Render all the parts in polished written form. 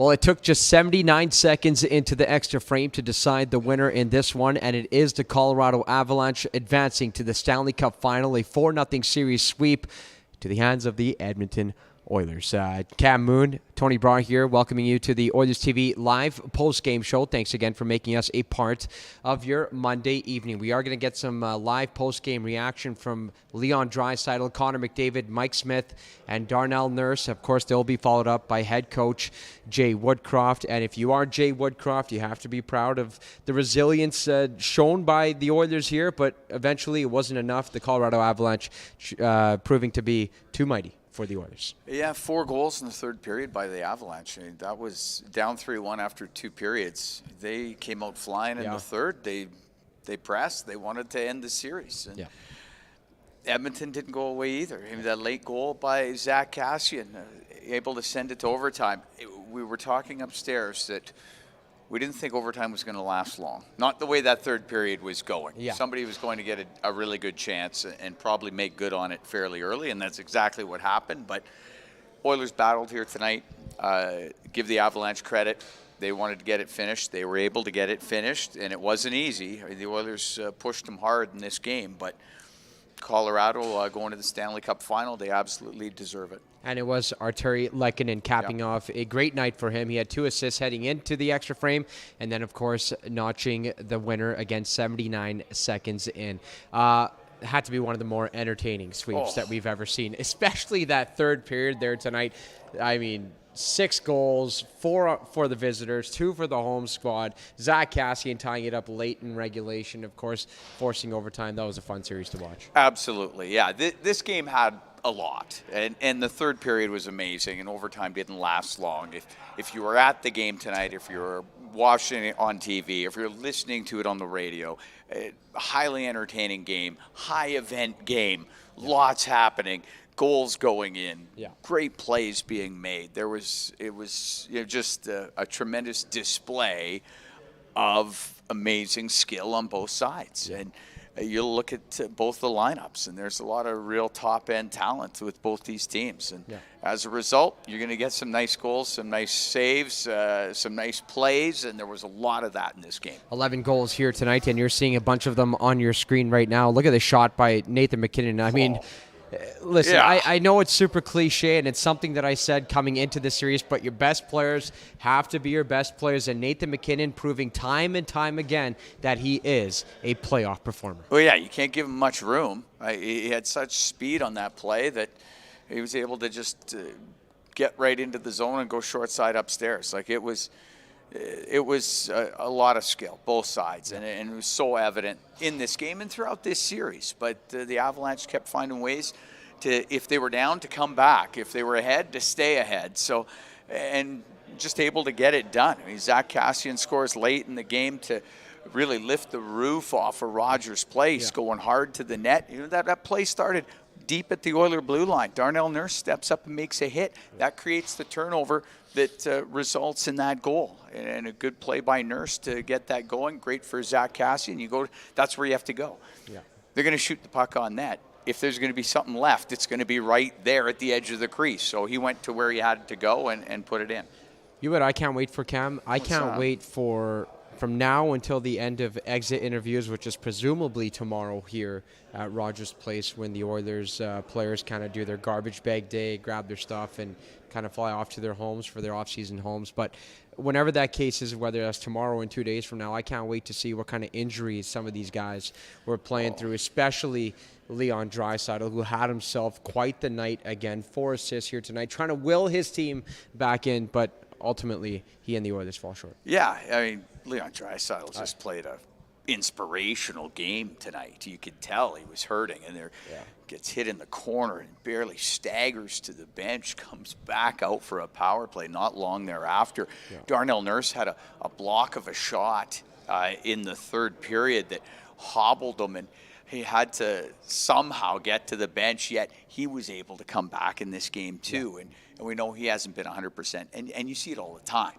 Well, it took just 79 seconds into the extra frame to decide the winner in this one, and it is the Colorado Avalanche advancing to the Stanley Cup Final, a 4-0 series sweep to the hands of the Edmonton Oilers. Cam Moon, Tony Braun here, welcoming you to the Oilers TV live post-game show. Thanks again for making us a part of your Monday evening. We are going to get some live post-game reaction from Leon Draisaitl, Connor McDavid, Mike Smith, and Darnell Nurse. Of course, they'll be followed up by head coach Jay Woodcroft. And if you are Jay Woodcroft, you have to be proud of the resilience shown by the Oilers here, but eventually it wasn't enough. The Colorado Avalanche proving to be too mighty for the Oilers. Yeah, 4 goals in the third period by the Avalanche. I mean, that was down 3-1 after 2 periods. They came out flying in the third. They pressed. They wanted to end the series. And Edmonton didn't go away either. I mean, that late goal by Zach Kassian, able to send it to overtime. We were talking upstairs that we didn't think overtime was going to last long. Not the way that third period was going. Yeah. Somebody was going to get a really good chance and probably make good on it fairly early, and that's exactly what happened. But Oilers battled here tonight. Give the Avalanche credit. They wanted to get it finished. They were able to get it finished, and it wasn't easy. I mean, the Oilers pushed them hard in this game, but Colorado going to the Stanley Cup Final, they absolutely deserve it. And it was Arturi Lehkonen capping off a great night for him. He had 2 assists heading into the extra frame, and then, of course, notching the winner again 79 seconds in. Had to be one of the more entertaining sweeps that we've ever seen, especially that third period there tonight. I mean, 6 goals, 4 for the visitors, 2 for the home squad. Zach Kassian tying it up late in regulation, of course, forcing overtime. That was a fun series to watch. Absolutely, yeah. This game had a lot, and the third period was amazing, and overtime didn't last long. If you were at the game tonight, if you were watching it on TV, if you're listening to it on the radio, a highly entertaining game, high event game, lots happening. Goals going in, great plays being made. It was just a tremendous display of amazing skill on both sides. And you'll look at both the lineups, and there's a lot of real top-end talent with both these teams. And as a result, you're going to get some nice goals, some nice saves, some nice plays, and there was a lot of that in this game. 11 goals here tonight, and you're seeing a bunch of them on your screen right now. Look at the shot by Nathan MacKinnon. I mean, listen, I know it's super cliche, and it's something that I said coming into this series, but your best players have to be your best players, and Nathan MacKinnon proving time and time again that he is a playoff performer. Well, yeah, you can't give him much room. He had such speed on that play that he was able to just get right into the zone and go short side upstairs. Like, it was a lot of skill, both sides, and it was so evident in this game and throughout this series. But the Avalanche kept finding ways to, if they were down, to come back. If they were ahead, to stay ahead. So, and just able to get it done. I mean, Zach Kassian scores late in the game to really lift the roof off of Rogers Place, going hard to the net. You know, that play started deep at the Oiler blue line. Darnell Nurse steps up and makes a hit. That creates the turnover that results in that goal. And a good play by Nurse to get that going. Great for Zach Kassian. That's where you have to go. Yeah. They're going to shoot the puck on net. If there's going to be something left, it's going to be right there at the edge of the crease. So he went to where he had to go and put it in. I can't wait for, Cam. I can't wait for, from now until the end of exit interviews, which is presumably tomorrow here at Rogers Place, when the Oilers players kind of do their garbage bag day, grab their stuff, and kind of fly off to their homes for their off-season homes. But whenever that case is, whether that's tomorrow or 2 days from now, I can't wait to see what kind of injuries some of these guys were playing through, especially Leon Draisaitl, who had himself quite the night again. 4 assists here tonight, trying to will his team back in, but ultimately he and the Oilers fall short. Yeah, I mean, Leon Draisaitl just played a inspirational game tonight. You could tell he was hurting, and there gets hit in the corner and barely staggers to the bench, comes back out for a power play not long thereafter. Darnell Nurse had a block of a shot in the third period that hobbled him, and he had to somehow get to the bench, yet he was able to come back in this game too. And we know he hasn't been 100%, and you see it all the time.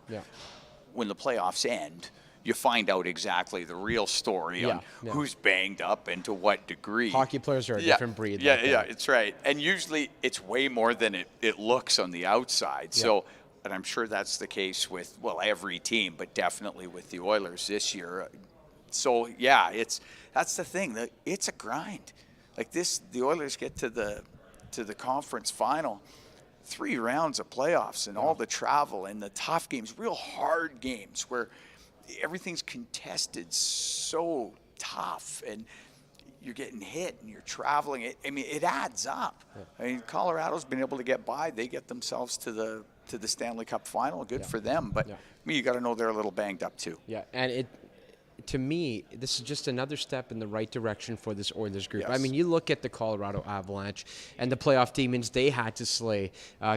When the playoffs end, you find out exactly the real story on who's banged up and to what degree. Hockey players are a different breed. Yeah, it's right. And usually it's way more than it looks on the outside. So and I'm sure that's the case with, well, every team, but definitely with the Oilers this year. So yeah, that's the thing. That it's a grind. Like this, the Oilers get to the conference final, 3 rounds of playoffs and all the travel and the tough games, real hard games where everything's contested, so tough, and you're getting hit and you're traveling. It adds up. I mean, Colorado's been able to get by. They get themselves to the Stanley Cup final. Good for them. But you got to know they're a little banged up too. Yeah, and to me, this is just another step in the right direction for this Oilers group. Yes. I mean, you look at the Colorado Avalanche and the playoff demons they had to slay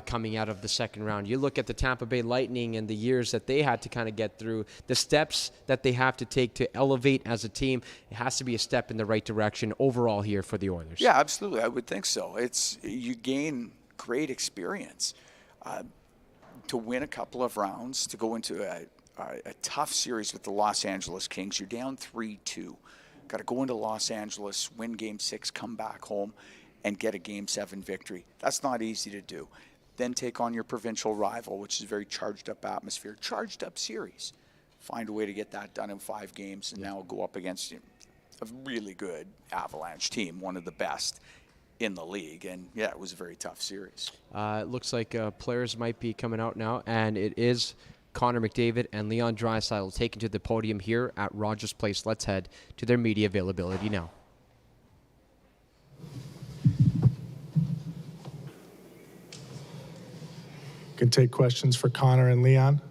coming out of the second round. You look at the Tampa Bay Lightning and the years that they had to kind of get through, the steps that they have to take to elevate as a team. It has to be a step in the right direction overall here for the Oilers. Yeah, absolutely. I would think so. You gain great experience to win a couple of rounds, to go into a tough series with the Los Angeles Kings. You're down 3-2. Got to go into Los Angeles, win Game 6, come back home, and get a Game 7 victory. That's not easy to do. Then take on your provincial rival, which is a very charged-up atmosphere, charged-up series. Find a way to get that done in 5 games, and now go up against a really good Avalanche team, one of the best in the league. And, yeah, it was a very tough series. It looks like players might be coming out now, and it is Connor McDavid and Leon Draisaitl taken to the podium here at Rogers Place. Let's head to their media availability now. Can take questions for Connor and Leon.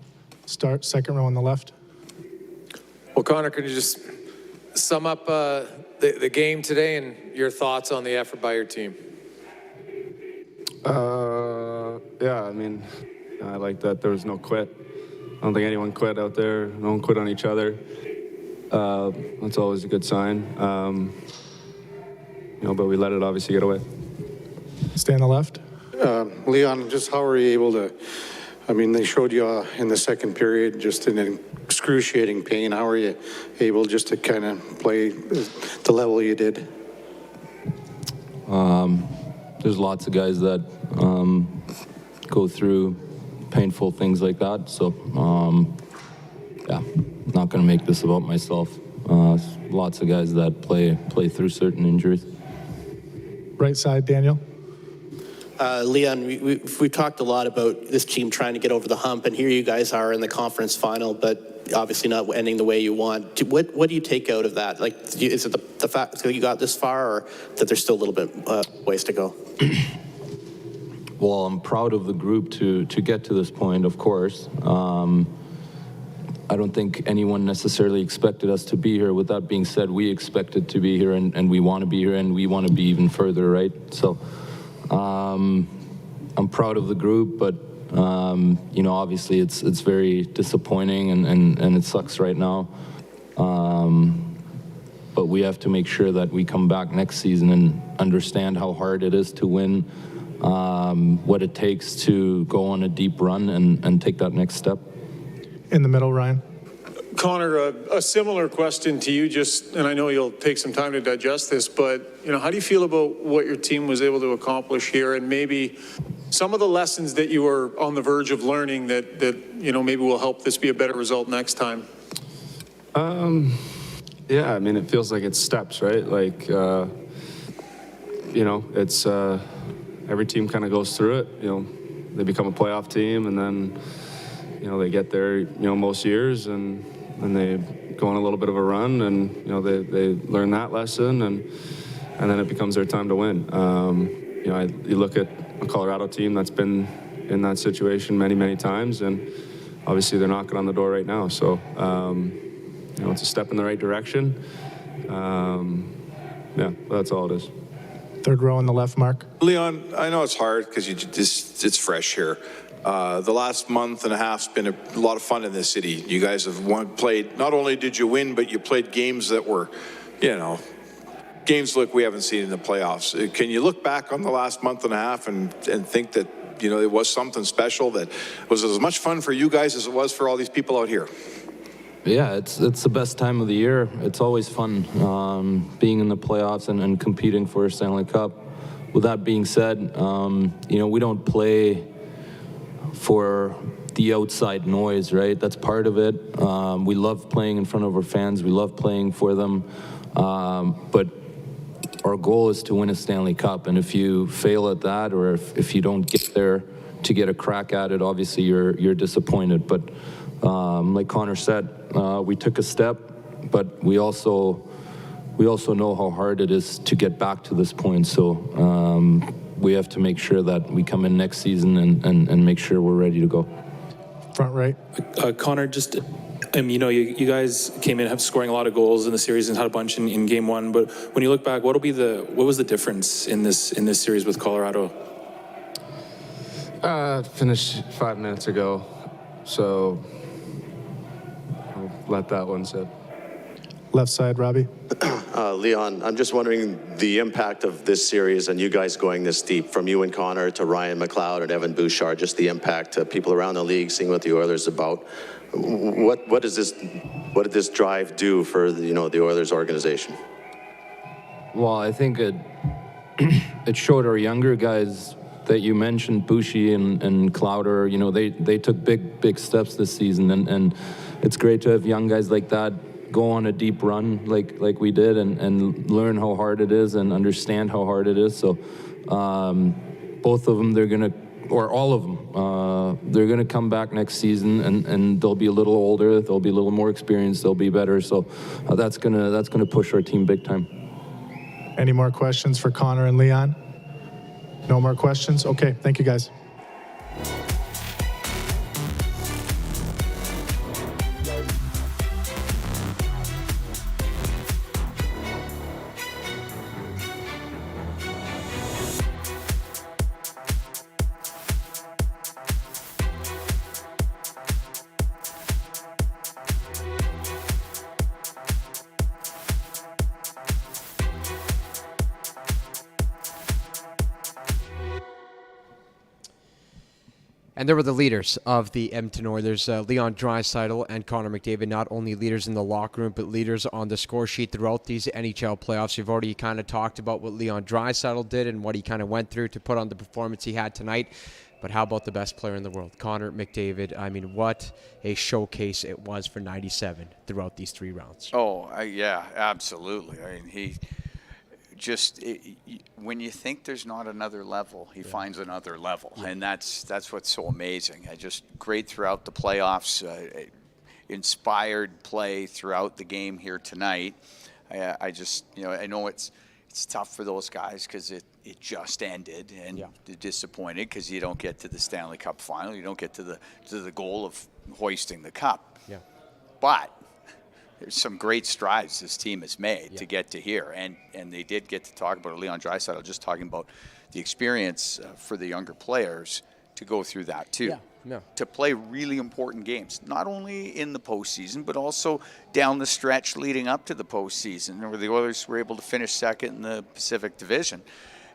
Start second row on the left. Well, Connor, can you just sum up the game today and your thoughts on the effort by your team? Yeah, I mean, I like that there was no quit. I don't think anyone quit out there. No one quit on each other. That's always a good sign. But we let it obviously get away. Stay on the left. Leon, just how are you able to, they showed you in the second period just in an excruciating pain. How are you able just to kind of play the level you did? There's lots of guys that go through painful things like that. So, I'm not going to make this about myself. Lots of guys that play through certain injuries. Right side, Daniel. Leon, we talked a lot about this team trying to get over the hump, and here you guys are in the conference final, but obviously not ending the way you want. What do you take out of that? Like, is it the fact that you got this far, or that there's still a little bit ways to go? Well, I'm proud of the group to get to this point, of course. I don't think anyone necessarily expected us to be here. With that being said, we expected to be here, and we want to be here, and we want to be even further, right? So I'm proud of the group, but obviously it's very disappointing, and it sucks right now. But we have to make sure that we come back next season and understand how hard it is to win, what it takes to go on a deep run and take that next step. In the middle, Ryan. Connor, a similar question to you, and I know you'll take some time to digest this, but how do you feel about what your team was able to accomplish here, and maybe some of the lessons that you were on the verge of learning that maybe will help this be a better result next time? Yeah, it feels like it's steps, right? Like, it's every team kind of goes through it. They become a playoff team, and then they get there most years, and they go on a little bit of a run, and they learn that lesson, and then it becomes their time to win. You look at a Colorado team that's been in that situation many times, and obviously they're knocking on the door right now. So it's a step in the right direction. That's all it is. Third row on the left, Mark. Leon, I know it's hard because it's fresh here. The last month and a half's been a lot of fun in this city. You guys have played, not only did you win, but you played games that were, games we haven't seen in the playoffs. Can you look back on the last month and a half and think that, it was something special, that was as much fun for you guys as it was for all these people out here? Yeah, it's the best time of the year. It's always fun being in the playoffs and competing for a Stanley Cup. With that being said, we don't play for the outside noise, right? That's part of it. We love playing in front of our fans. We love playing for them. But our goal is to win a Stanley Cup. And if you fail at that, or if you don't get there to get a crack at it, obviously you're disappointed. But like Connor said, we took a step, but we also know how hard it is to get back to this point. So we have to make sure that we come in next season and make sure we're ready to go. Front right. Connor, just, you know, you guys came in scoring a lot of goals in the series and had a bunch in game one. But when you look back, what was the difference in this series with Colorado? Finished 5 minutes ago, so I'll let that one sit. Left side, Robbie. Leon, I'm just wondering the impact of this series and you guys going this deep, from you and Connor to Ryan McLeod and Evan Bouchard, just the impact to people around the league, seeing what the Oilers are about. What did this drive do for the Oilers organization? Well, I think it showed our younger guys that you mentioned, Boucher and Clowder, you know, they took big steps this season, and it's great to have young guys like that go on a deep run like we did and learn how hard it is and understand how hard it is. So both of them, all of them, they're gonna come back next season and they'll be a little older, they'll be a little more experienced, they'll be better. So that's gonna push our team big time. Any more questions for Connor and Leon? No more questions? Okay, thank you guys. And there were the leaders of the Edmonton Oilers, Leon Draisaitl and Connor McDavid, not only leaders in the locker room, but leaders on the score sheet throughout these NHL playoffs. You've already kind of talked about what Leon Draisaitl did and what he kind of went through to put on the performance he had tonight. But how about the best player in the world, Connor McDavid? I mean, what a showcase it was for 97 throughout these 3 rounds. Oh, yeah, absolutely. I mean, he just when you think there's not another level, he finds another level, and that's what's so amazing. Just great throughout the playoffs, inspired play throughout the game here tonight. I just, I know it's tough for those guys because it just ended, and they're disappointed because you don't get to the Stanley Cup final, you don't get to the goal of hoisting the cup. Yeah. But there's some great strides this team has made to get to here, and they did get to talk about it. Leon Draisaitl just talking about the experience for the younger players to go through that too. To play really important games, not only in the postseason, but also down the stretch leading up to the postseason, where the Oilers were able to finish second in the Pacific Division.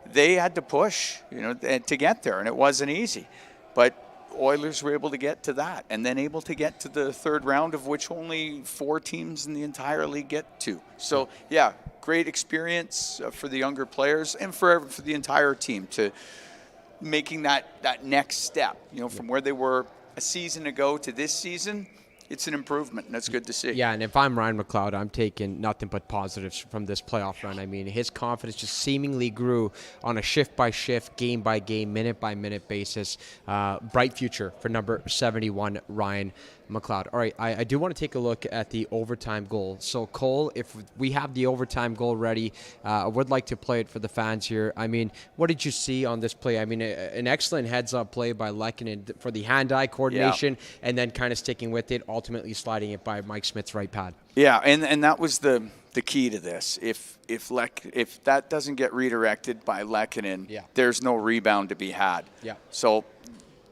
They had to push, to get there, and it wasn't easy. But Oilers were able to get to that, and then able to get to the third round, of which only 4 teams in the entire league get to. So, yeah, great experience for the younger players and for the entire team to making that next step, from where they were a season ago to this season. It's an improvement, and that's good to see. Yeah, and if I'm Ryan McLeod, I'm taking nothing but positives from this playoff run. I mean, his confidence just seemingly grew on a shift-by-shift, game-by-game, minute-by-minute basis. Bright future for number 71, Ryan McLeod. All right, I do want to take a look at the overtime goal. So, Cole, if we have the overtime goal ready, I would like to play it for the fans here. I mean, what did you see on this play? I mean, an excellent heads-up play by Lehkonen for the hand-eye coordination, and then kind of sticking with it, ultimately sliding it by Mike Smith's right pad. Yeah, and that was the key to this. If that doesn't get redirected by Lehkonen, there's no rebound to be had. Yeah. So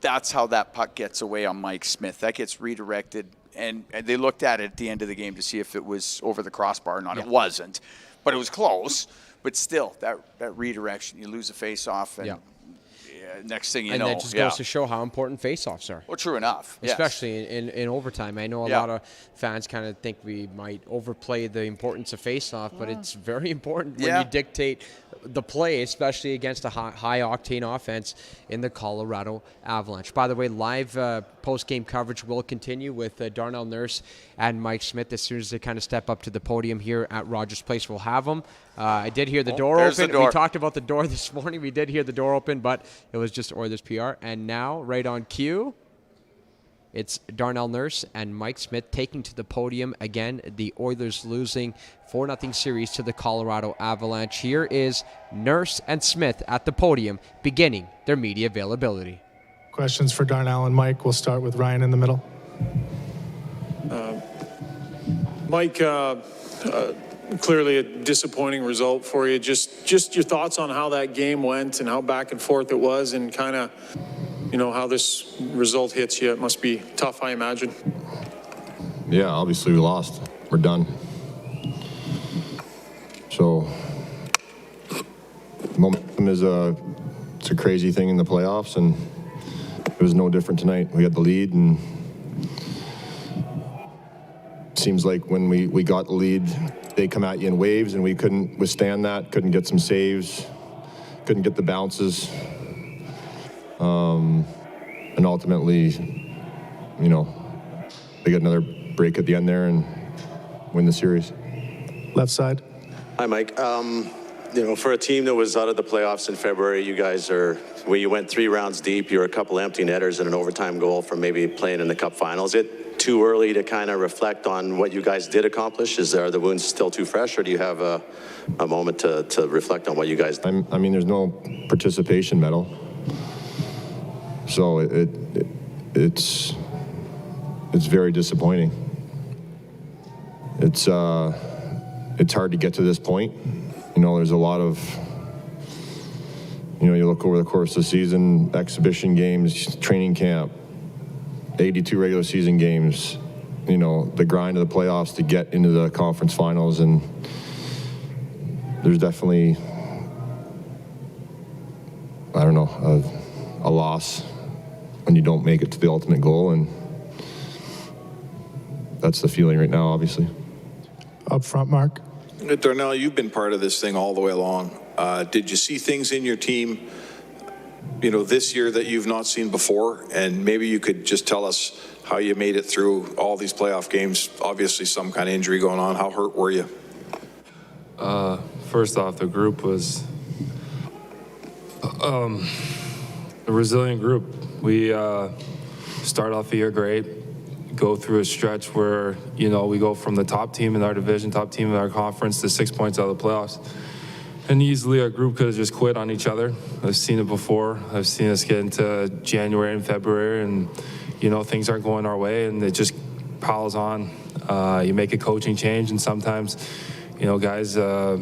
that's how that puck gets away on Mike Smith. That gets redirected, and they looked at it at the end of the game to see if it was over the crossbar or not. It wasn't, but it was close. But still, that redirection, you lose a face-off, and next thing you and know, that just goes to show how important faceoffs are. Well, true enough. Yes. Especially in overtime. I know a lot of fans kind of think we might overplay the importance of faceoff, but it's very important when you dictate the play, especially against a high-octane offense in the Colorado Avalanche. By the way, live post-game coverage will continue with Darnell Nurse and Mike Smith as soon as they kind of step up to the podium here at Rogers Place. We'll have them. I did hear the door open. The door. We talked about the door this morning. We did hear the door open, but it was just Oilers PR. And now, right on cue, it's Darnell Nurse and Mike Smith taking to the podium again. The Oilers losing 4-0 series to the Colorado Avalanche. Here is Nurse and Smith at the podium beginning their media availability. Questions for Darnell and Mike. We'll start with Ryan in the middle. Mike, clearly a disappointing result for you. Just your thoughts on how that game went and how back and forth it was, and kind of, how this result hits you. It must be tough, I imagine. Yeah, obviously we lost. We're done. So, momentum is it's a crazy thing in the playoffs, and it was no different tonight. We had the lead, and it seems like when we got the lead, they come at you in waves, and we couldn't withstand that, couldn't get some saves, couldn't get the bounces. And ultimately, they get another break at the end there and win the series. Left side. Hi, Mike. For a team that was out of the playoffs in February, you guys where you went 3 rounds deep, you were a couple empty netters and an overtime goal from maybe playing in the Cup Finals. Is it too early to kind of reflect on what you guys did accomplish? Are the wounds still too fresh, or do you have a moment to reflect on what you guys did? I mean, there's no participation medal. So it's very disappointing. It's hard to get to this point. There's a lot of, you look over the course of the season, exhibition games, training camp, 82 regular season games, the grind of the playoffs to get into the conference finals, and there's definitely, a loss when you don't make it to the ultimate goal, and that's the feeling right now, obviously. Up front, Mark. Darnell, you've been part of this thing all the way along. Did you see things in your team, this year that you've not seen before? And maybe you could just tell us how you made it through all these playoff games. Obviously some kind of injury going on. How hurt were you? First off, the group was a resilient group. We start off the year great, go through a stretch where, we go from the top team in our division, top team in our conference to 6 points out of the playoffs. And easily our group could have just quit on each other. I've seen it before. I've seen us get into January and February and, things aren't going our way and it just piles on. You make a coaching change and sometimes, guys, as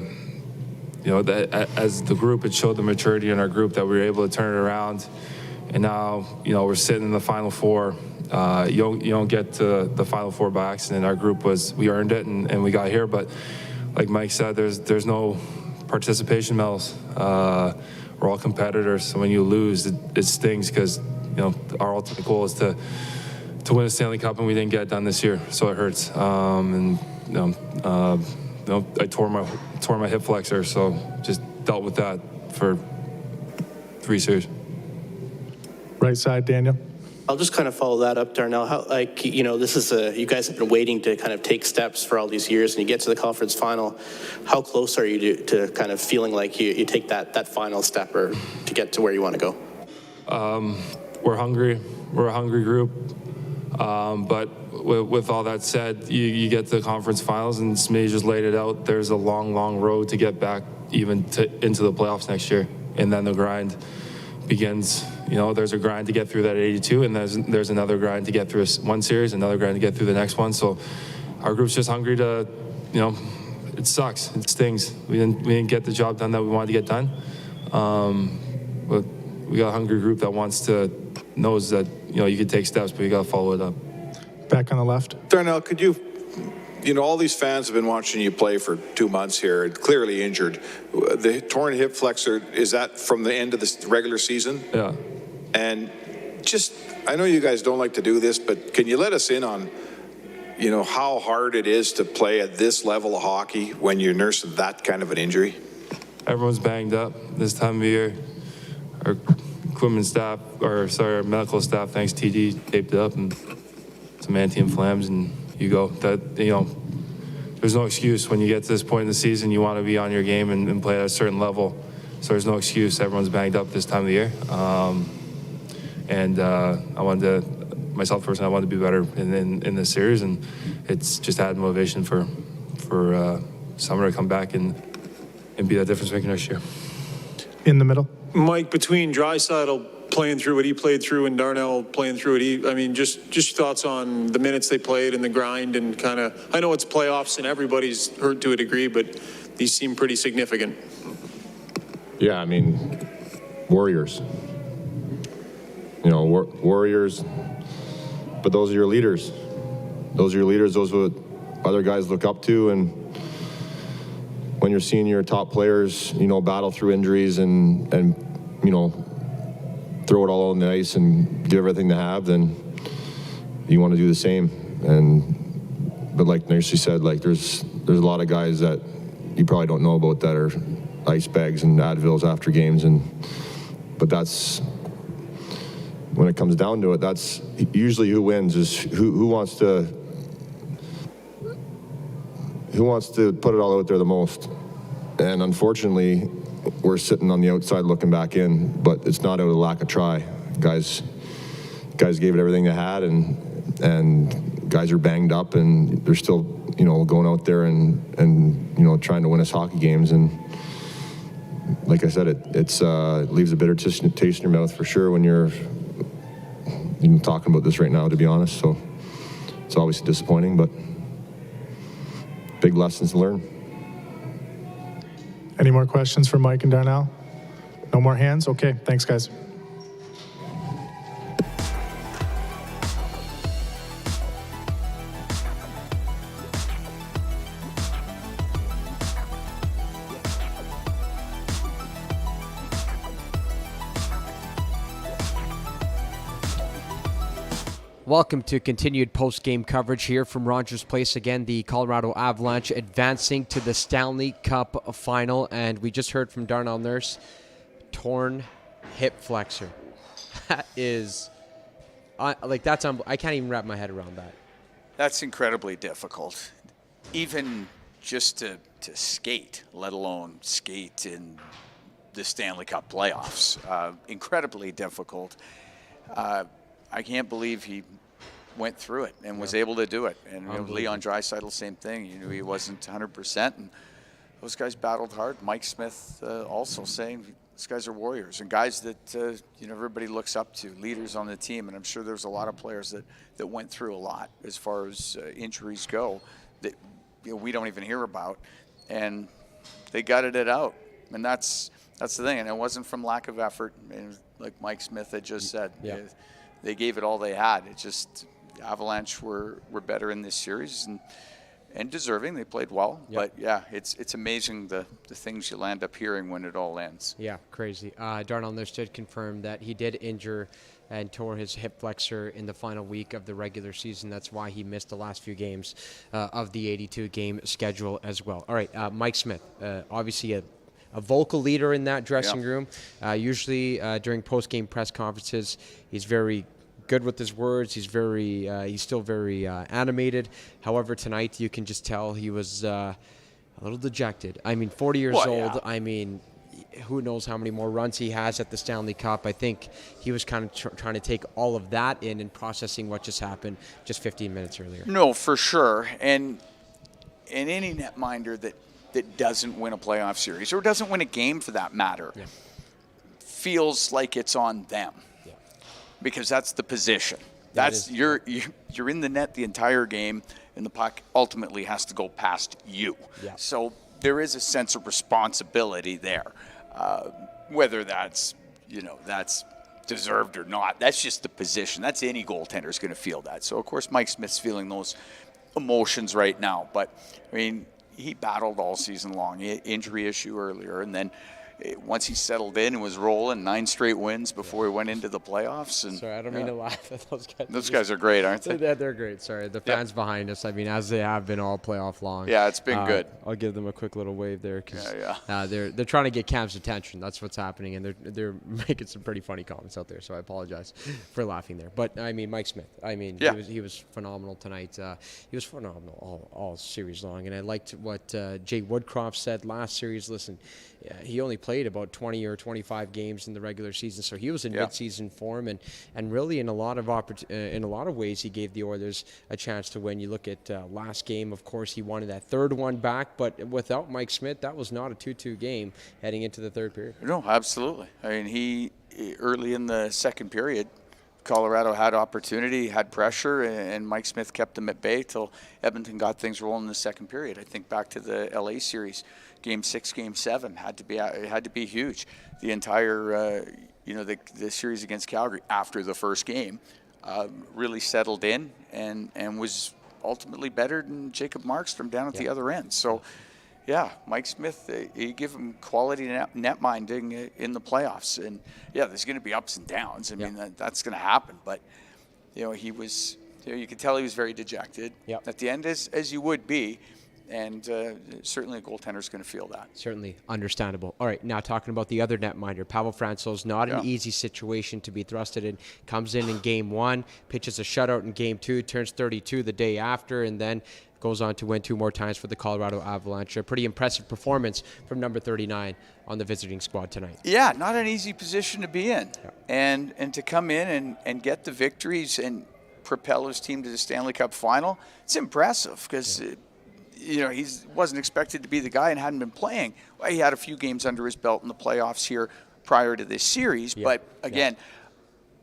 the group, it showed the maturity in our group that we were able to turn it around. And now, we're sitting in the Final Four. You don't get to the Final Four by accident. Our group we earned it and we got here. But like Mike said, there's no participation medals. We're all competitors. So when you lose, it stings because, our ultimate goal is to win a Stanley Cup and we didn't get it done this year. So it hurts. I tore my hip flexor. So just dealt with that for 3 series. Right side, Daniel. I'll just kind of follow that up, Darnell. This is you guys have been waiting to kind of take steps for all these years, and you get to the conference final. How close are you to kind of feeling like you take that final step or to get to where you want to go? We're hungry. We're a hungry group. But with all that said, you get to the conference finals, and Smitty just laid it out. There's a long, long road to get back even into the playoffs next year, and then the grind begins. There's a grind to get through that 82, and there's another grind to get through one series, another grind to get through the next one. So our group's just hungry to, it sucks, it stings. We didn't get the job done that we wanted to get done. But we got a hungry group that knows that, you can take steps, but you got to follow it up. Back on the left. Darnell, could you you know, all these fans have been watching you play for 2 months here, clearly injured. The torn hip flexor, is that from the end of the regular season? Yeah. And just, I know you guys don't like to do this, but can you let us in on, you know, how hard it is to play at this level of hockey when you're nursing that kind of an injury? Everyone's banged up this time of year. Our equipment staff, our medical staff, thanks TD, taped it up and some anti-inflams, and you go. That, you know, there's no excuse when you get to this point in the season. You want to be on your game and play at a certain level. So there's no excuse. Everyone's banged up this time of the year. I wanted to, myself personally, I wanted to be better in this series, and it's just added motivation for Summer to come back and be that difference maker next year. In the middle. Mike, between Draisaitl playing through what he played through and Darnell playing through what I mean, just thoughts on the minutes they played and the grind and kind of, I know it's playoffs and everybody's hurt to a degree, but these seem pretty significant. Yeah, I mean, Warriors. You know, Warriors, but those are your leaders. Those are your leaders. Those are what other guys look up to. And when you're seeing your top players, you know, battle through injuries and you know, throw it all on the ice and give everything they have, then you want to do the same. But like Nursey said, like there's a lot of guys that you probably don't know about that are ice bags and Advils after games, but that's, when it comes down to it, that's usually who wins is who wants to put it all out there the most. And unfortunately, we're sitting on the outside looking back in, but it's not out of lack of try. Guys gave it everything they had, and guys are banged up, and they're still, you know, going out there and you know, trying to win us hockey games. And like I said, it leaves a bitter taste in your mouth for sure when you're even talking about this right now, to be honest. So it's obviously disappointing, but big lessons to learn. Any more questions for Mike and Darnell? No more hands? Okay, thanks, guys. Welcome to continued post-game coverage here from Rogers Place. Again, the Colorado Avalanche advancing to the Stanley Cup final. And we just heard from Darnell Nurse, torn hip flexor. That is, I can't even wrap my head around that. That's incredibly difficult. Even just to skate, let alone skate in the Stanley Cup playoffs. Incredibly difficult. I can't believe he went through it and was able to do it. And you know, Leon Draisaitl, same thing. You knew he wasn't 100%, and those guys battled hard. Mike Smith also saying these guys are warriors and guys that you know, everybody looks up to, leaders on the team. And I'm sure there's a lot of players that went through a lot as far as injuries go that, you know, we don't even hear about, and they gutted it out. And that's the thing. And it wasn't from lack of effort, and like Mike Smith had just said. Yeah. They gave it all they had. It just, Avalanche were better in this series and deserving. They played well. Yep. But yeah, it's amazing the things you'll end up hearing when it all ends. Yeah, crazy. Darnell Nurse did confirm that he did injure and tore his hip flexor in the final week of the regular season. That's why he missed the last few games of the 82-game schedule as well. All right, Mike Smith, obviously a vocal leader in that dressing room. Usually during post-game press conferences, he's very good with his words. He's still very animated. However, tonight you can just tell he was a little dejected. I mean, 40 years old. Yeah. I mean, who knows how many more runs he has at the Stanley Cup. I think he was kind of trying to take all of that in and processing what just happened just 15 minutes earlier. No, for sure. And any netminder that doesn't win a playoff series or doesn't win a game for that matter feels like it's on them, because that's the position. You're in the net the entire game, and the puck ultimately has to go past you. So there is a sense of responsibility there, whether that's deserved or not. That's just the position. That's any goaltender is going to feel that. So of course Mike Smith's feeling those emotions right now. But, I mean, he battled all season long. He had injury issue earlier, and then once he settled in and was rolling, 9 straight wins before he went into the playoffs. And Sorry, I don't mean to laugh at those guys. Those guys are great, aren't they? They're great. Sorry, the fans behind us. I mean, as they have been all playoff long. Yeah, it's been good. I'll give them a quick little wave there because Yeah. they're trying to get Cam's attention. That's what's happening, and they're making some pretty funny comments out there. So I apologize for laughing there. But I mean, Mike Smith. I mean, he was phenomenal tonight. He was phenomenal all series long, and I liked what Jay Woodcroft said last series. Listen, he only played about 20 or 25 games in the regular season, so he was in mid-season form, and really in a lot of ways he gave the Oilers a chance to win. You look at last game, of course, he wanted that third one back, but without Mike Smith, that was not a 2-2 game heading into the third period. No, absolutely. I mean, he early in the second period, Colorado had opportunity, had pressure, and Mike Smith kept them at bay till Edmonton got things rolling in the second period. I think back to the LA series, Game 6, Game 7 had to be huge. The entire the series against Calgary after the first game really settled in and was ultimately better than Jacob Markstrom down at the other end. So. Yeah, Mike Smith, you give him quality net minding in the playoffs. And, there's going to be ups and downs. I mean, that's going to happen. But, he was, you could tell he was very dejected at the end, as you would be. And certainly a goaltender's going to feel that. Certainly understandable. All right, now talking about the other netminder, Pavel Francouz, not an easy situation to be thrusted in. Comes in Game 1, pitches a shutout in Game 2, turns 32 the day after, and then goes on to win 2 more times for the Colorado Avalanche. A pretty impressive performance from number 39 on the visiting squad tonight. Yeah, not an easy position to be in. Yeah. And to come in and get the victories and propel his team to the Stanley Cup final, it's impressive because, he wasn't expected to be the guy and hadn't been playing. Well, he had a few games under his belt in the playoffs here prior to this series. Yeah. But, again,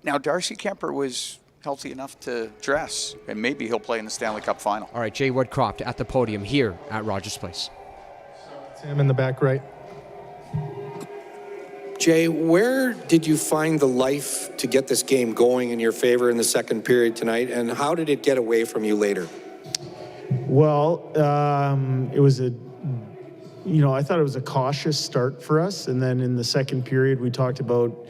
now Darcy Kemper was healthy enough to dress, and maybe he'll play in the Stanley Cup final. All right, Jay Woodcroft at the podium here at Rogers Place. Sam in the back right. Jay, where did you find the life to get this game going in your favor in the second period tonight, and how did it get away from you later? Well, it was I thought it was a cautious start for us, and then in the second period we talked about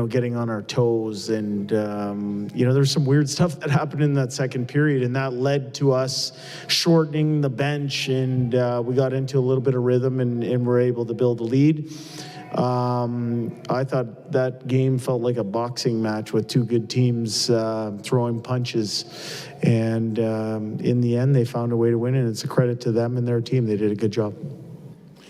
getting on our toes, and there's some weird stuff that happened in that second period, and that led to us shortening the bench, and we got into a little bit of rhythm and were able to build a lead. I thought that game felt like a boxing match with 2 good teams throwing punches, and in the end they found a way to win, and it's a credit to them and their team. They did a good job.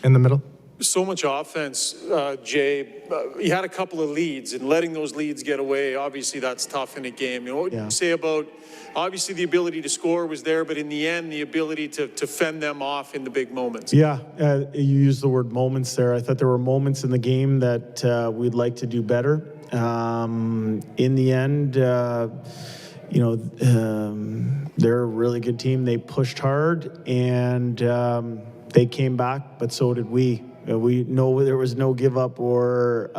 In the middle. So much offense, Jay. You had a couple of leads, and letting those leads get away, obviously that's tough in a game. What would you say about, obviously the ability to score was there, but in the end, the ability to fend them off in the big moments? Yeah, you used the word moments there. I thought there were moments in the game that we'd like to do better. In the end, they're a really good team. They pushed hard, and they came back, but so did we. We know there was no give up or,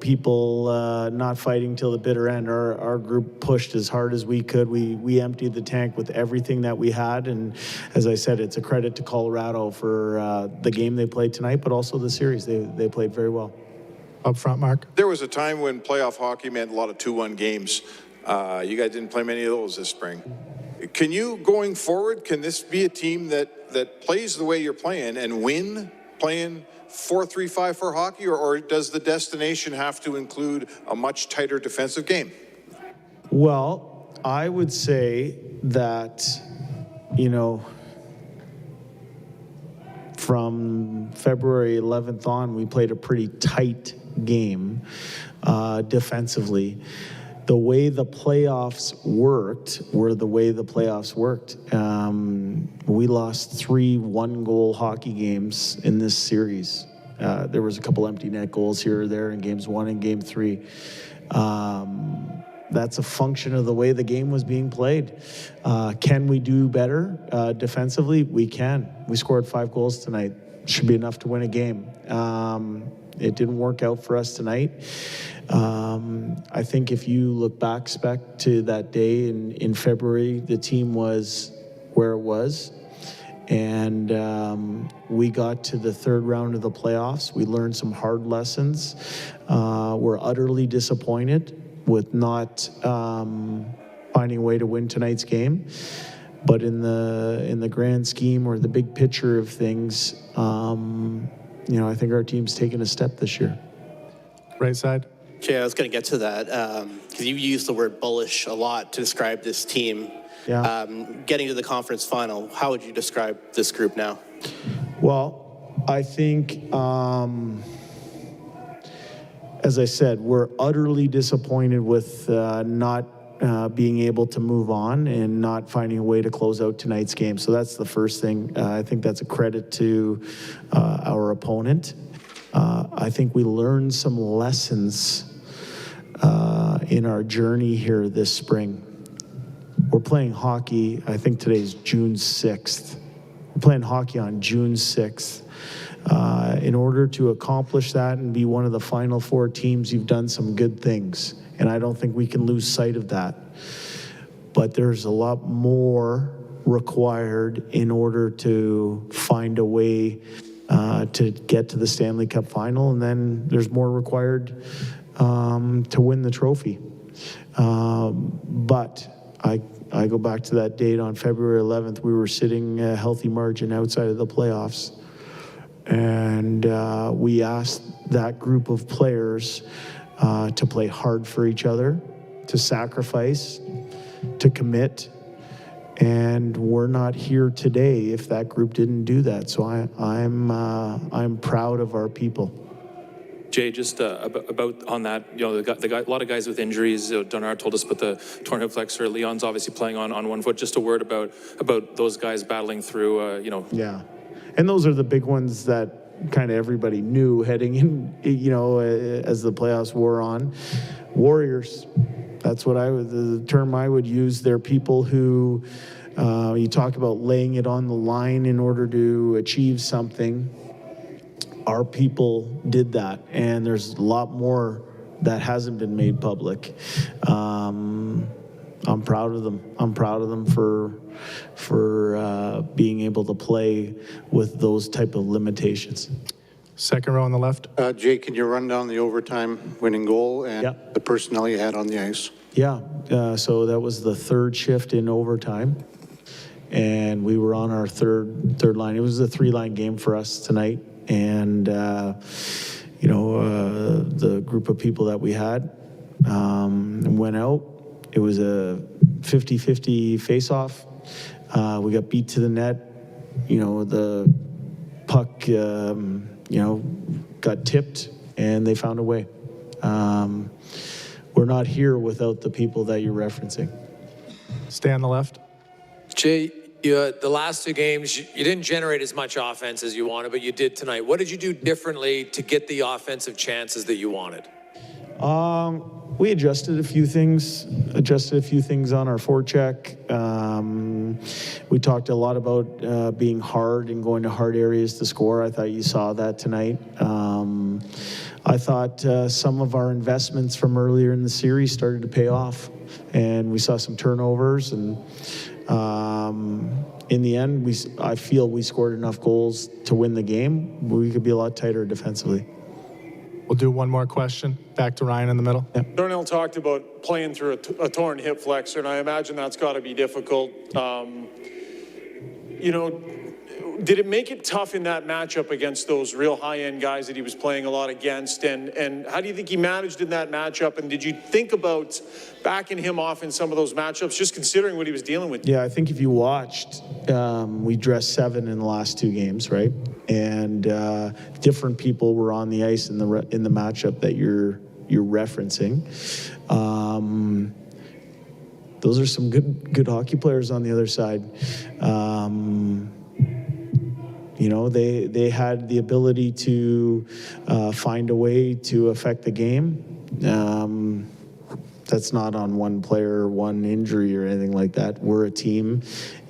people not fighting till the bitter end. Our group pushed as hard as we could. We emptied the tank with everything that we had. And as I said, it's a credit to Colorado for the game they played tonight, but also the series. They played very well. Up front, Mark. There was a time when playoff hockey meant a lot of 2-1 games. You guys didn't play many of those this spring. Can you, going forward, can this be a team that plays the way you're playing and win playing 4-3-5 hockey, or does the destination have to include a much tighter defensive game? Well, I would say that, from February 11th on, we played a pretty tight game defensively. The way the playoffs worked were the way the playoffs worked. We lost 3 one-goal hockey games in this series. There was a couple empty net goals here or there in games 1 and game 3. That's a function of the way the game was being played. Can we do better defensively? We can. We scored 5 goals tonight. should be enough to win a game. It didn't work out for us tonight. I think if you look back to that day in February, the team was where it was. And we got to the third round of the playoffs. We learned some hard lessons. We're utterly disappointed with not finding a way to win tonight's game. But in the grand scheme or the big picture of things, I think our team's taken a step this year. Right side. Jay, I was going to get to that because you used the word bullish a lot to describe this team. Yeah. Getting to the conference final, how would you describe this group now? Well, I think, as I said, we're utterly disappointed with not being able to move on and not finding a way to close out tonight's game. So that's the first thing. I think that's a credit to our opponent. I think we learned some lessons in our journey here this spring. We're playing hockey, I think today's June 6th. We're playing hockey on June 6th. In order to accomplish that and be one of the final four teams, you've done some good things. And I don't think we can lose sight of that. But there's a lot more required in order to find a way to get to the Stanley Cup final. And then there's more required to win the trophy. But I go back to that date on February 11th. We were sitting a healthy margin outside of the playoffs. And we asked that group of players to play hard for each other, to sacrifice, to commit. And we're not here today if that group didn't do that. So I'm proud of our people. Jay, just about on that, a lot of guys with injuries. Donard told us about the torn hip flexor. Leon's obviously playing on one foot. Just a word about those guys battling through. Yeah, and those are the big ones that kind of everybody knew heading in. As the playoffs wore on, Warriors. That's what the term I would use. They're people who you talk about laying it on the line in order to achieve something. Our people did that, and there's a lot more that hasn't been made public. I'm proud of them. I'm proud of them for being able to play with those type of limitations. Second row on the left. Jay, can you run down the overtime winning goal and the personnel you had on the ice? Yeah, so that was the third shift in overtime, and we were on our third line. It was a three-line game for us tonight. And, the group of people that we had went out. It was a 50-50 face-off. We got beat to the net. The puck, got tipped, and they found a way. We're not here without the people that you're referencing. Stay on the left. Jay, the last two games, you didn't generate as much offense as you wanted, but you did tonight. What did you do differently to get the offensive chances that you wanted? We adjusted a few things on our forecheck. We talked a lot about being hard and going to hard areas to score. I thought you saw that tonight. I thought some of our investments from earlier in the series started to pay off, and we saw some turnovers. And in the end, I feel we scored enough goals to win the game. We could be a lot tighter defensively. We'll do one more question. Back to Ryan in the middle. Yeah. Darnell talked about playing through a torn hip flexor, and I imagine that's got to be difficult. Did it make it tough in that matchup against those real high-end guys that he was playing a lot against? And how do you think he managed in that matchup? And did you think about backing him off in some of those matchups, just considering what he was dealing with? Yeah, I think if you watched, we dressed 7 in the last 2 games, right? And different people were on the ice in the matchup that you're referencing. Those are some good hockey players on the other side. They had the ability to find a way to affect the game. That's not on one player, one injury or anything like that. We're a team.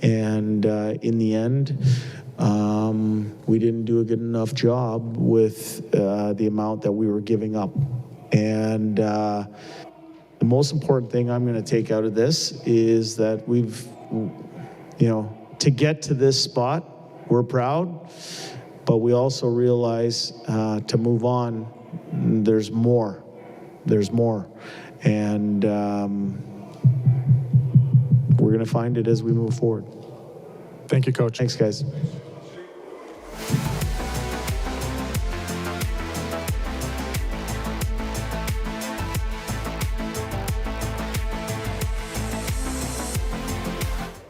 And in the end, we didn't do a good enough job with the amount that we were giving up. And the most important thing I'm going to take out of this is that we've, to get to this spot, we're proud, but we also realize to move on, there's more. There's more. And we're going to find it as we move forward. Thank you, Coach. Thanks, guys.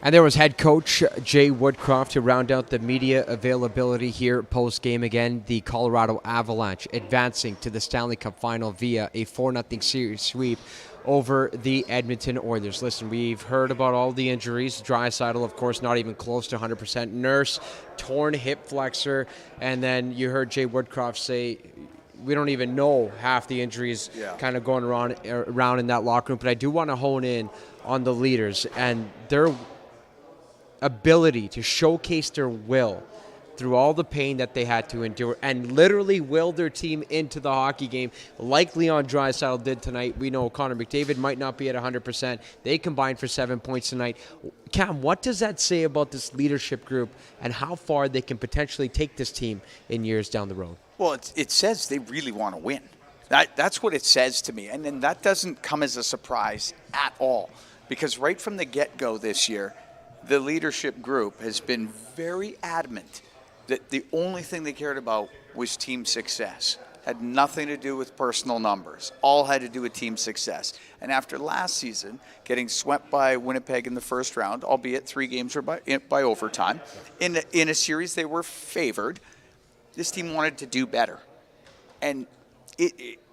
And there was head coach Jay Woodcroft to round out the media availability here post-game. Again, the Colorado Avalanche advancing to the Stanley Cup Final via a 4-0 series sweep over the Edmonton Oilers. Listen, we've heard about all the injuries. Draisaitl, of course, not even close to 100%. Nurse, torn hip flexor. And then you heard Jay Woodcroft say, we don't even know half the injuries kind of going around in that locker room. But I do want to hone in on the leaders and their ability to showcase their will through all the pain that they had to endure and literally will their team into the hockey game like Leon Draisaitl did tonight. We know Connor McDavid might not be at 100%. They combined for 7 points tonight. Cam, what does that say about this leadership group and how far they can potentially take this team in years down the road? Well, it says they really want to win. That's what it says to me. And then that doesn't come as a surprise at all, because right from the get-go this year, the leadership group has been very adamant that the only thing they cared about was team success. Had nothing to do with personal numbers. All had to do with team success. And after last season, getting swept by Winnipeg in the first round, albeit 3 games or by overtime, in a series they were favored, this team wanted to do better. And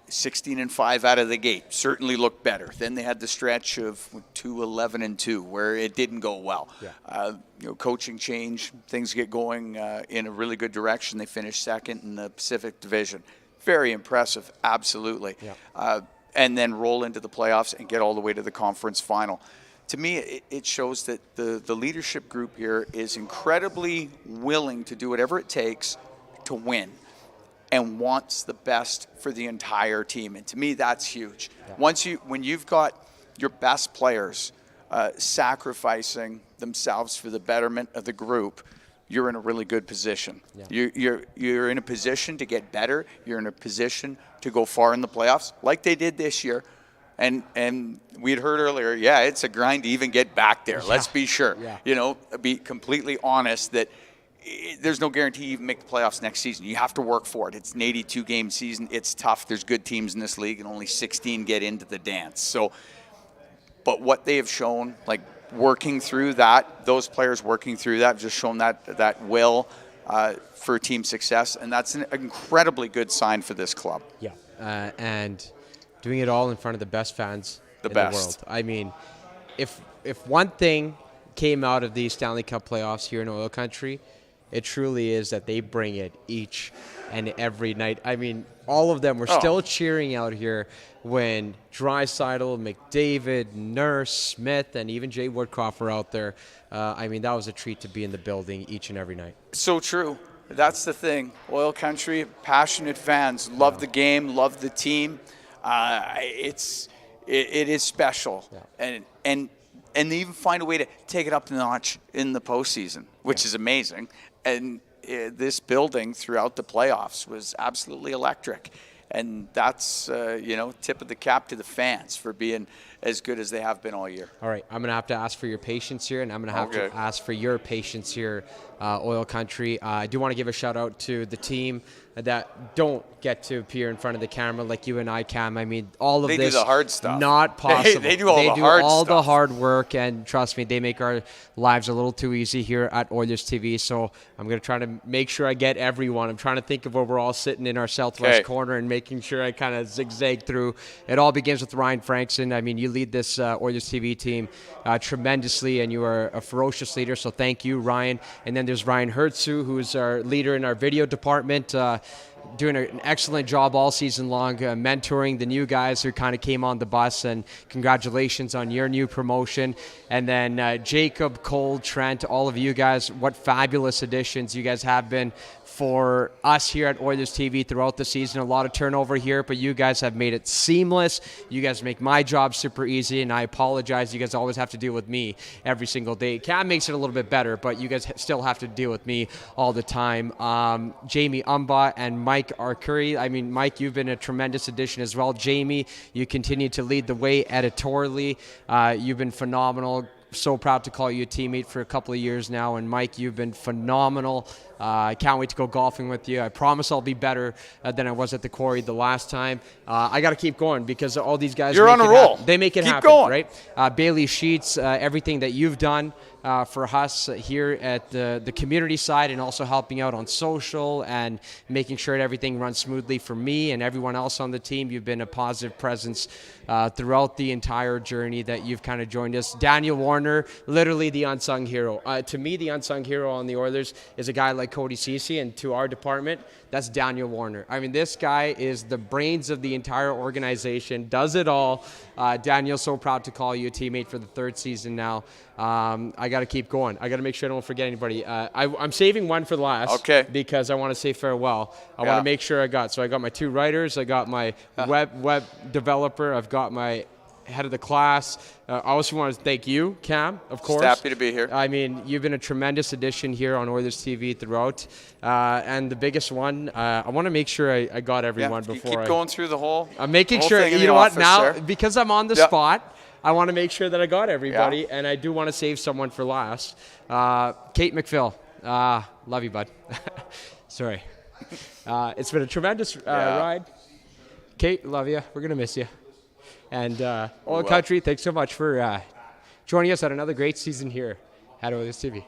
16-5 out of the gate certainly looked better. Then they had the stretch of 2-11-2 where it didn't go well. Coaching change, things get going in a really good direction. They finished second in the Pacific Division. Very impressive, absolutely. And then roll into the playoffs and get all the way to the conference final. To me, it shows that the leadership group here is incredibly willing to do whatever it takes to win, and wants the best for the entire team. And to me, that's huge. When you've got your best players sacrificing themselves for the betterment of the group, you're in a really good position. You're in a position to get better. You're in a position to go far in the playoffs, like they did this year. And we had heard earlier, it's a grind to even get back there. Let's be sure. Be completely honest that there's no guarantee you even make the playoffs next season. You have to work for it. It's an 82-game season. It's tough. There's good teams in this league, and only 16 get into the dance. So, but what they have shown, like working through that, those players working through that, have just shown that will for team success, and that's an incredibly good sign for this club. And doing it all in front of the best fans in the world. I mean, if one thing came out of the Stanley Cup playoffs here in Oil Country, it truly is that they bring it each and every night. I mean, all of them were still cheering out here when Draisaitl, McDavid, Nurse, Smith, and even Jay Woodcroft were out there. I mean, that was a treat to be in the building each and every night. So true. That's the thing. Oil Country, passionate fans, love the game, love the team. It is special. And they even find a way to take it up a notch in the postseason, which is amazing. And this building throughout the playoffs was absolutely electric. And that's, tip of the cap to the fans for being as good as they have been all year. All right, I'm going to have to ask for your patience here, and I'm going to have to ask for your patience here, Oil Country. I do want to give a shout-out to the team that don't get to appear in front of the camera like you and I, Cam. I mean, all of this do the hard stuff. Not possible. They do all the hard work, and trust me, they make our lives a little too easy here at Oilers TV. So I'm going to try to make sure I get everyone. I'm trying to think of where we're all sitting in our southwest corner and making sure I kind of zigzag through. It all begins with Ryan Frankson. I mean, you lead this Oilers TV team tremendously, and you are a ferocious leader, so thank you, Ryan. And then there's Ryan Hertzu, who's our leader in our video department. doing an excellent job all season long, mentoring the new guys who kind of came on the bus, and congratulations on your new promotion. And then Jacob, Cole, Trent, all of you guys, what fabulous additions you guys have been for us here at Oilers TV throughout the season. A lot of turnover here, but you guys have made it seamless. You guys make my job super easy, and I apologize. You guys always have to deal with me every single day. Cam makes it a little bit better, but you guys still have to deal with me all the time. Jamie Umba and Mike Arcuri. I mean, Mike, you've been a tremendous addition as well. Jamie, you continue to lead the way editorially. You've been phenomenal. So proud to call you a teammate for a couple of years now. And Mike, you've been phenomenal. I can't wait to go golfing with you. I promise I'll be better than I was at the quarry the last time. I got to keep going because all these guys, you're on a roll. They make it keep happen, going. Right? Bailey Sheets, everything that you've done for us here at the community side, and also helping out on social and making sure that everything runs smoothly for me and everyone else on the team. You've been a positive presence throughout the entire journey that you've kind of joined us. Daniel Warner, literally the unsung hero. To me, the unsung hero on the Oilers is a guy like Cody Ceci, and to our department, that's Daniel Warner. I mean, this guy is the brains of the entire organization, does it all. Daniel, so proud to call you a teammate for the third season now. I got to keep going. I got to make sure I don't forget anybody. I'm saving one for last. Okay. Because I want to say farewell. I want to make sure I got my two writers. I got my web developer. I've got my head of the class. I also want to thank you, Cam, of course. Just happy to be here. I mean, you've been a tremendous addition here on Oilers TV throughout. And the biggest one, I want to make sure I got everyone before keep going through the whole. I'm making whole sure. thing in You the know what? office Now, there. because I'm on the spot, I want to make sure that I got everybody, and I do want to save someone for last. Kate McPhail, love you, bud. Sorry. It's been a tremendous ride. Kate, love you. We're going to miss you. And Oil Country, thanks so much for joining us at another great season here at Oilers TV.